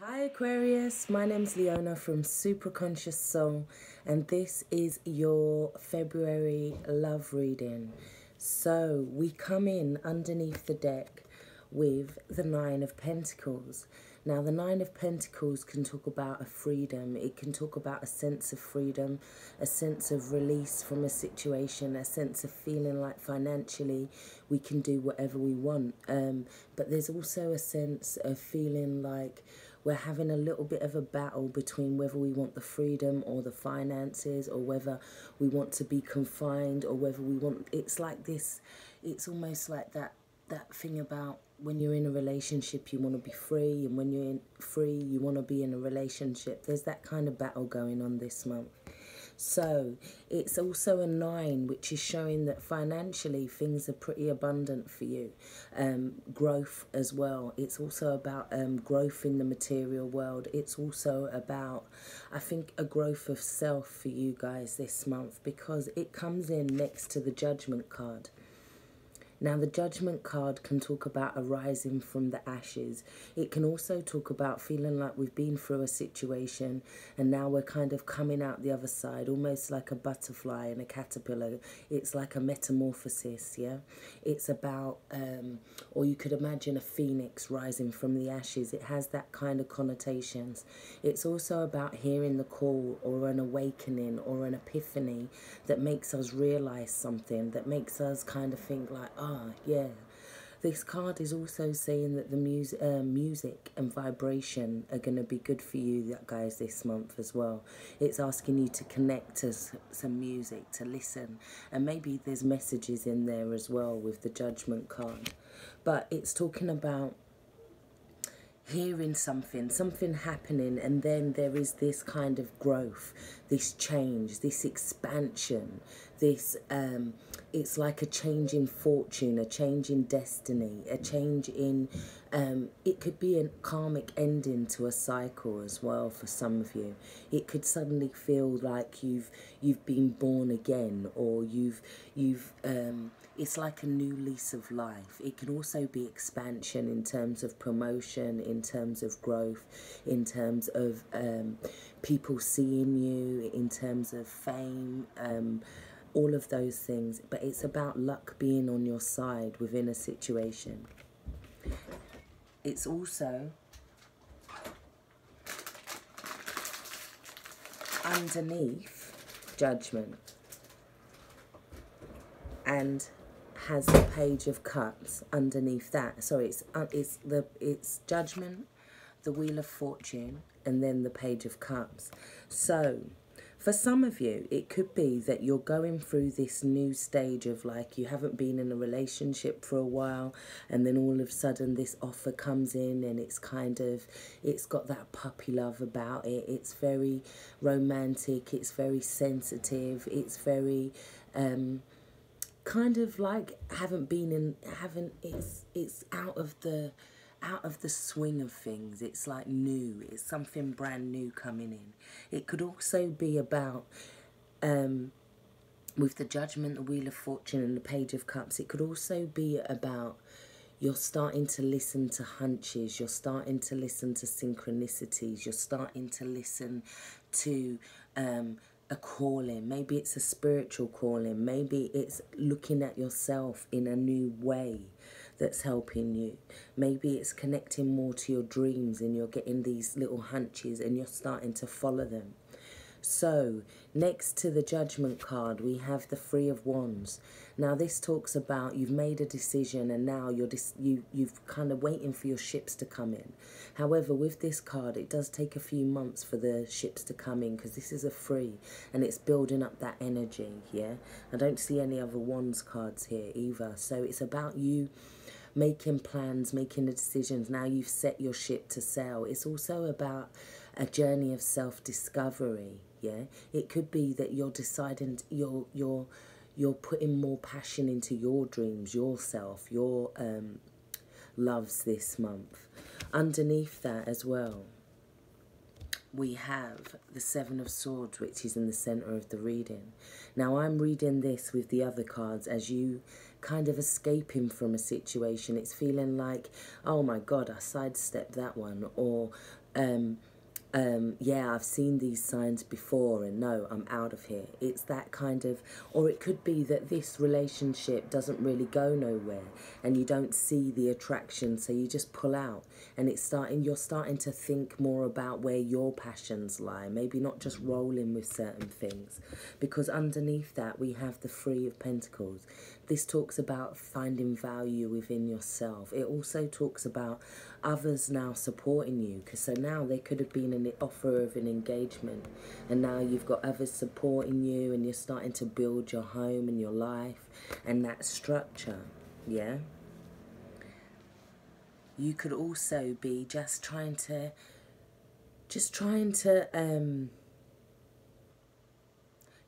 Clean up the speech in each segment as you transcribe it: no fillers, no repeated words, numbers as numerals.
Hi Aquarius, my name's Leona from Supra Conscioussoul, and this is your February love reading. So we come in underneath the deck with the Nine of Pentacles. Now the Nine of Pentacles can talk about a freedom, it can talk about a sense of freedom, a sense of release from a situation, a sense of feeling like financially we can do whatever we want. But there's also a sense of feeling like we're having a little bit of a battle between whether we want the freedom or the finances, or whether we want to be confined, or whether we want, it's like this, it's almost like that thing about when you're in a relationship you want to be free, and when you're free you want to be in a relationship. There's that kind of battle going on this month. So it's also a 9, which is showing that financially things are pretty abundant for you. Growth as well. It's also about growth in the material world. It's also about, I think, a growth of self for you guys this month, because it comes in next to the Judgment card. Now, the Judgment card can talk about arising from the ashes. It can also talk about feeling like we've been through a situation and now we're kind of coming out the other side, almost like a butterfly and a caterpillar. It's like a metamorphosis, yeah? It's about, or you could imagine a phoenix rising from the ashes. It has that kind of connotations. It's also about hearing the call, or an awakening, or an epiphany that makes us realize something, that makes us kind of think like, yeah. This card is also saying that the music and vibration are going to be good for you guys this month as well. It's asking you to connect to some music, to listen, and maybe there's messages in there as well with the Judgment card. But it's talking about hearing something happening, and then there is this kind of growth, this change, this expansion, this it's like a change in fortune, a change in destiny, a change in it could be a karmic ending to a cycle as well for some of you. It could suddenly feel like you've been born again, or it's like a new lease of life. It can also be expansion in terms of promotion, in terms of growth, in terms of people seeing you, in terms of fame, all of those things. But it's about luck being on your side within a situation. It's also underneath Judgment, and has the Page of Cups underneath that. So it's Judgment, the Wheel of Fortune, and then the Page of Cups. So for some of you, it could be that you're going through this new stage of, like, you haven't been in a relationship for a while, and then all of a sudden this offer comes in, and it's kind of, it's got that puppy love about it. It's very romantic, it's very sensitive, it's very kind of like it's out of the swing of things. It's like new, it's something brand new coming in. It could also be about with the Judgment, the Wheel of Fortune, and the Page of Cups, it could also be about you're starting to listen to hunches, you're starting to listen to synchronicities, you're starting to listen to a calling. Maybe it's a spiritual calling, maybe it's looking at yourself in a new way that's helping you. Maybe it's connecting more to your dreams, and you're getting these little hunches and you're starting to follow them. So next to the Judgment card we have the Three of Wands. Now this talks about you've made a decision, and now you've kind of waiting for your ships to come in. However, with this card it does take a few months for the ships to come in, because this is a 3 and it's building up that energy. Yeah, I don't see any other Wands cards here either. So it's about you making plans, making the decisions. Now you've set your ship to sail. It's also about a journey of self-discovery. Yeah, it could be that you're deciding, you're putting more passion into your dreams, yourself, your loves this month. Underneath that as well, we have the Seven of Swords, which is in the center of the reading. Now, I'm reading this with the other cards as you kind of escaping from a situation. It's feeling like, oh my God, I sidestepped that one. Or, yeah, I've seen these signs before and no, I'm out of here. It's that kind of, or it could be that this relationship doesn't really go nowhere and you don't see the attraction, so you just pull out, and you're starting to think more about where your passions lie, maybe not just rolling with certain things, because underneath that we have the Three of Pentacles. This talks about finding value within yourself. It also talks about others now supporting you, because so now there could have been an offer of an engagement and now you've got others supporting you and you're starting to build your home and your life and that structure. Yeah, you could also be just trying to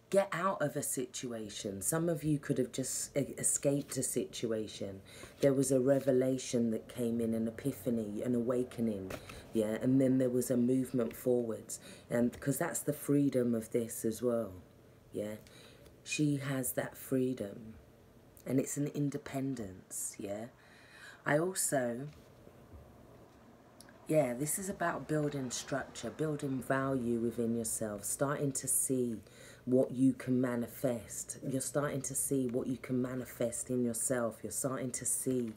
get out of a situation. Some of you could have just escaped a situation. There was a revelation that came in, an epiphany, an awakening, yeah, and then there was a movement forwards, and because that's the freedom of this as well, yeah. She has that freedom, and it's an independence, yeah. I also, yeah, this is about building structure, building value within yourself, starting to see what you can manifest. You're starting to see what you can manifest in yourself. You're starting to see,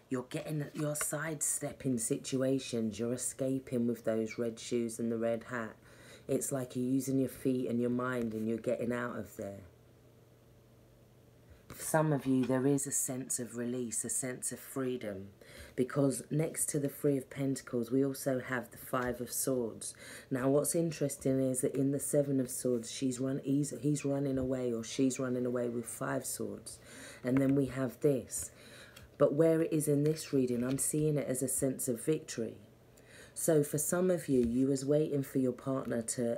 you're sidestepping situations. You're escaping with those red shoes and the red hat. It's like you're using your feet and your mind and you're getting out of there. For some of you, there is a sense of release, a sense of freedom, because next to the Three of Pentacles, we also have the Five of Swords. Now, what's interesting is that in the Seven of Swords, he's running away, or she's running away with 5 swords. And then we have this. But where it is in this reading, I'm seeing it as a sense of victory. So for some of you, you was waiting for your partner to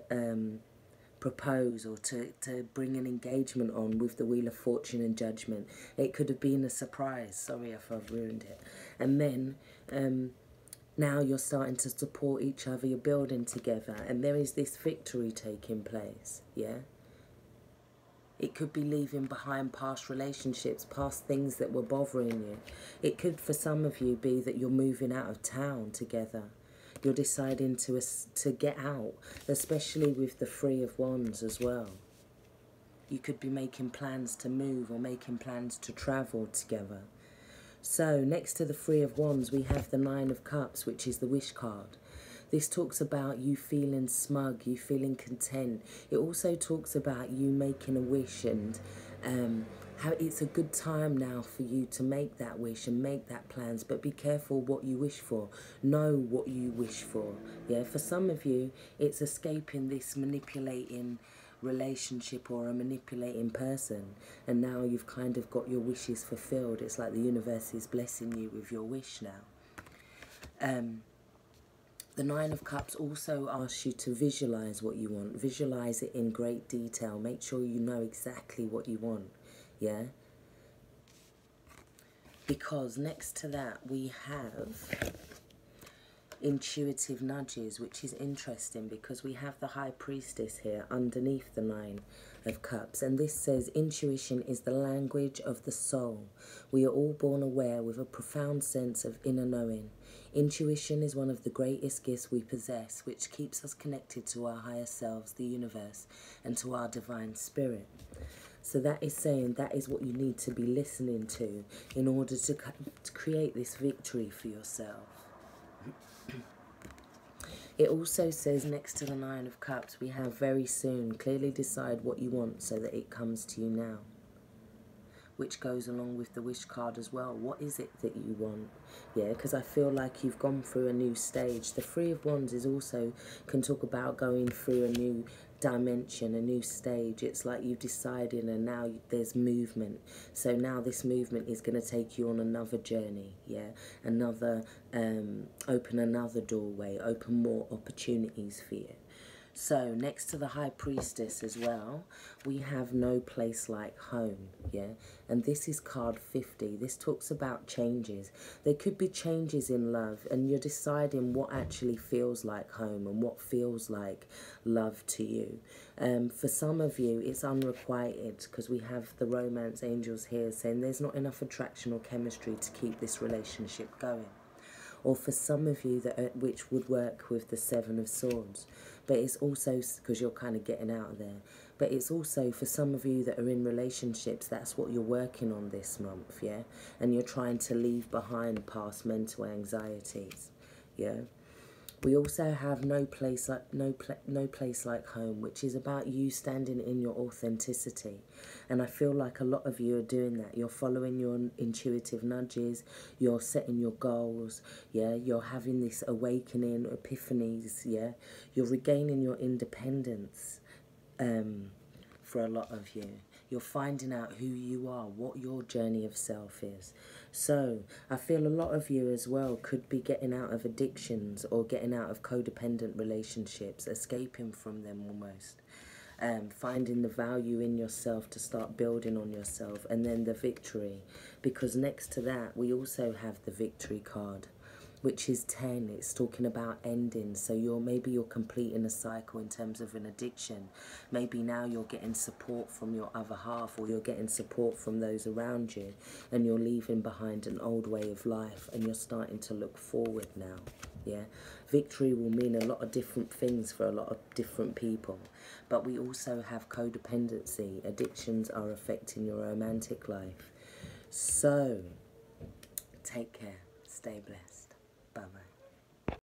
propose or to bring an engagement on with the Wheel of Fortune and Judgment. It could have been a surprise. Sorry if I've ruined it. And then now you're starting to support each other. You're building together. And there is this victory taking place. Yeah. It could be leaving behind past relationships, past things that were bothering you. It could, for some of you, be that you're moving out of town together. You're deciding to get out, especially with the Three of Wands as well. You could be making plans to move or making plans to travel together. So next to the Three of Wands, we have the Nine of Cups, which is the wish card. This talks about you feeling smug, you feeling content. It also talks about you making a wish and how it's a good time now for you to make that wish and make that plans, but be careful what you wish for. Know what you wish for. Yeah, for some of you, it's escaping this manipulating relationship or a manipulating person, and now you've kind of got your wishes fulfilled. It's like the universe is blessing you with your wish now. The Nine of Cups also asks you to visualize what you want. Visualize it in great detail. Make sure you know exactly what you want. Yeah? Because next to that we have intuitive nudges, which is interesting because we have the High Priestess here underneath the Nine of Cups, and this says intuition is the language of the soul. We are all born aware with a profound sense of inner knowing. Intuition is one of the greatest gifts we possess, which keeps us connected to our higher selves, the universe, and to our divine spirit. So that is saying that is what you need to be listening to in order to create this victory for yourself. It also says next to the Nine of Cups, we have very soon. Clearly decide what you want so that it comes to you now, which goes along with the wish card as well. What is it that you want? Yeah, because I feel like you've gone through a new stage. The Three of Wands is also can talk about going through a new dimension, a new stage. It's like you've decided and now there's movement. So now this movement is going to take you on another journey, yeah? Another, open another doorway, open more opportunities for you. So next to the High Priestess as well, we have no place like home, yeah? And this is card 50. This talks about changes. There could be changes in love, and you're deciding what actually feels like home and what feels like love to you. For some of you, it's unrequited, because we have the romance angels here saying there's not enough attraction or chemistry to keep this relationship going. Or for some of you, which would work with the Seven of Swords. But it's also, because you're kind of getting out of there, but it's also for some of you that are in relationships, that's what you're working on this month, yeah? And you're trying to leave behind past mental anxieties, yeah? We also have no place like home, which is about you standing in your authenticity. And I feel like a lot of you are doing that. You're following your intuitive nudges, you're setting your goals, yeah, you're having this awakening, epiphanies, yeah, you're regaining your independence. For a lot of you, you're finding out who you are, what your journey of self is. So I feel a lot of you as well could be getting out of addictions or getting out of codependent relationships, escaping from them almost. Finding the value in yourself to start building on yourself, and then the victory, because next to that we also have the victory card, which is 10. It's talking about endings. So maybe you're completing a cycle in terms of an addiction. Maybe now you're getting support from your other half, or you're getting support from those around you, and you're leaving behind an old way of life and you're starting to look forward now. Yeah, victory will mean a lot of different things for a lot of different people. But we also have codependency. Addictions are affecting your romantic life. So take care. Stay blessed. Bye-bye.